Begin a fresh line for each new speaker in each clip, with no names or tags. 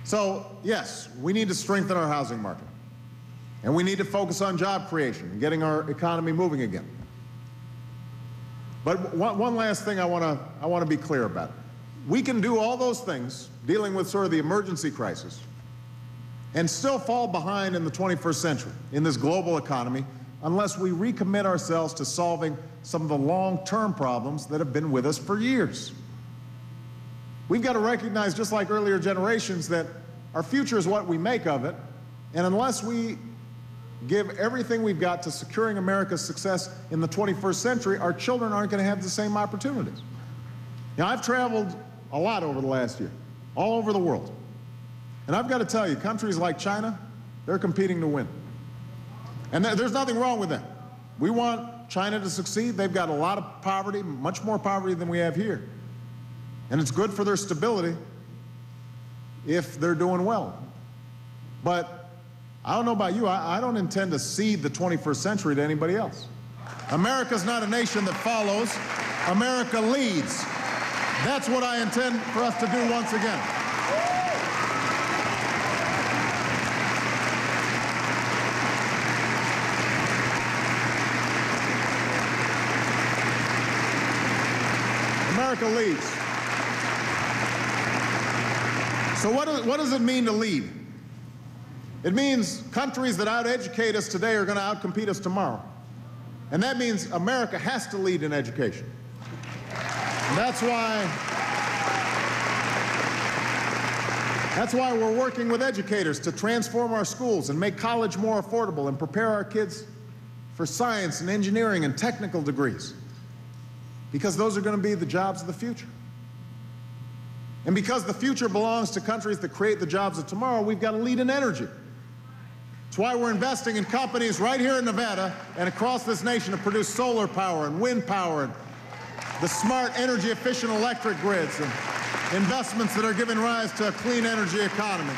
So, yes, we need to strengthen our housing market. And we need to focus on job creation and getting our economy moving again. But one last thing I want to be clear about. We can do all those things, dealing with sort of the emergency crisis, and still fall behind in the 21st century, in this global economy, unless we recommit ourselves to solving some of the long-term problems that have been with us for years. We've got to recognize, just like earlier generations, that our future is what we make of it, and unless we give everything we've got to securing America's success in the 21st century, our children aren't going to have the same opportunities. Now, I've traveled a lot over the last year, all over the world. And I've got to tell you, countries like China, they're competing to win. And there's nothing wrong with that. We want China to succeed. They've got a lot of poverty, much more poverty than we have here. And it's good for their stability if they're doing well. But I don't know about you, I don't intend to cede the 21st century to anybody else. America's not a nation that follows. America leads. That's what I intend for us to do once again. America leads. So what does it mean to lead? It means countries that out-educate us today are going to out-compete us tomorrow. And that means America has to lead in education. And that's why we're working with educators to transform our schools and make college more affordable and prepare our kids for science and engineering and technical degrees. Because those are going to be the jobs of the future. And because the future belongs to countries that create the jobs of tomorrow, we've got to lead in energy. That's why we're investing in companies right here in Nevada and across this nation to produce solar power and wind power and the smart energy-efficient electric grids and investments that are giving rise to a clean energy economy.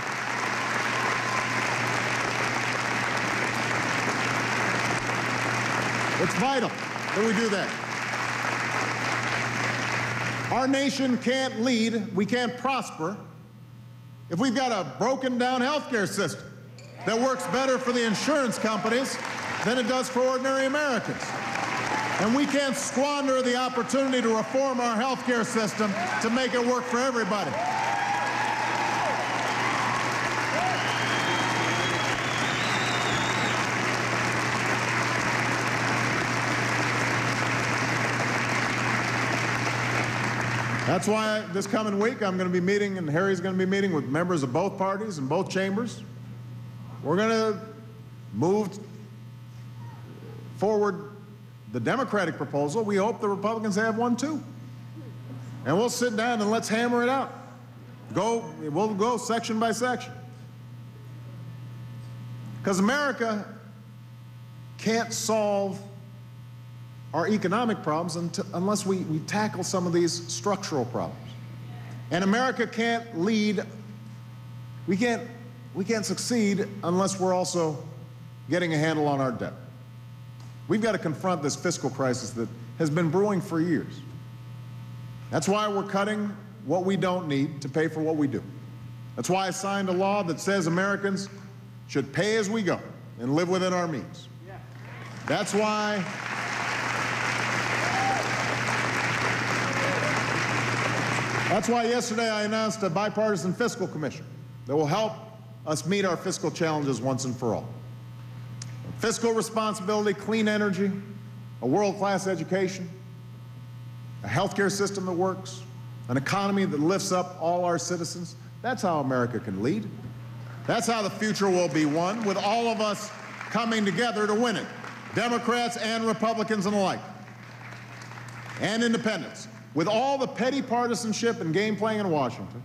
It's vital that we do that. Our nation can't lead, we can't prosper, if we've got a broken-down healthcare system that works better for the insurance companies than it does for ordinary Americans. And we can't squander the opportunity to reform our healthcare system to make it work for everybody. That's why this coming week I'm going to be meeting, and Harry's going to be meeting with members of both parties in both chambers. We're going to move forward the Democratic proposal. We hope the Republicans have one too. And we'll sit down and let's hammer it out. We'll go section by section. Because America can't solve our economic problems unless we tackle some of these structural problems. And America can't lead, we can't succeed unless we're also getting a handle on our debt. We've got to confront this fiscal crisis that has been brewing for years. That's why we're cutting what we don't need to pay for what we do. That's why I signed a law that says Americans should pay as we go and live within our means. That's why yesterday I announced a bipartisan fiscal commission that will help us meet our fiscal challenges once and for all. Fiscal responsibility, clean energy, a world-class education, a healthcare system that works, an economy that lifts up all our citizens. That's how America can lead. That's how the future will be won, with all of us coming together to win it, Democrats and Republicans and alike, and independents. With all the petty partisanship and game playing in Washington,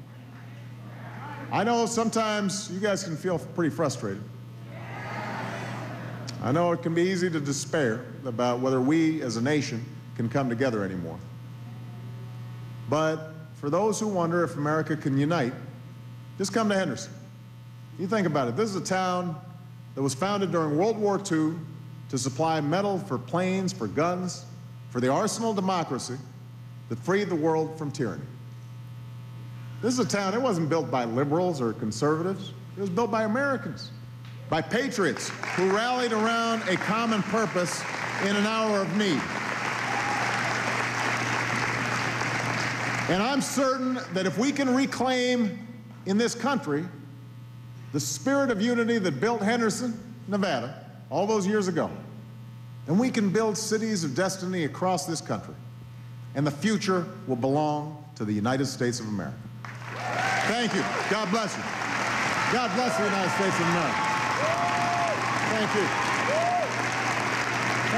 I know sometimes you guys can feel pretty frustrated. I know it can be easy to despair about whether we as a nation can come together anymore. But for those who wonder if America can unite, just come to Henderson. You think about it. This is a town that was founded during World War II to supply metal for planes, for guns, for the arsenal of democracy that freed the world from tyranny. This is a town, it wasn't built by liberals or conservatives. It was built by Americans, by patriots who rallied around a common purpose in an hour of need. And I'm certain that if we can reclaim in this country the spirit of unity that built Henderson, Nevada, all those years ago, then we can build cities of destiny across this country, and the future will belong to the United States of America. Thank you. God bless you. God bless the United States of America. Thank you.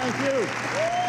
Thank you.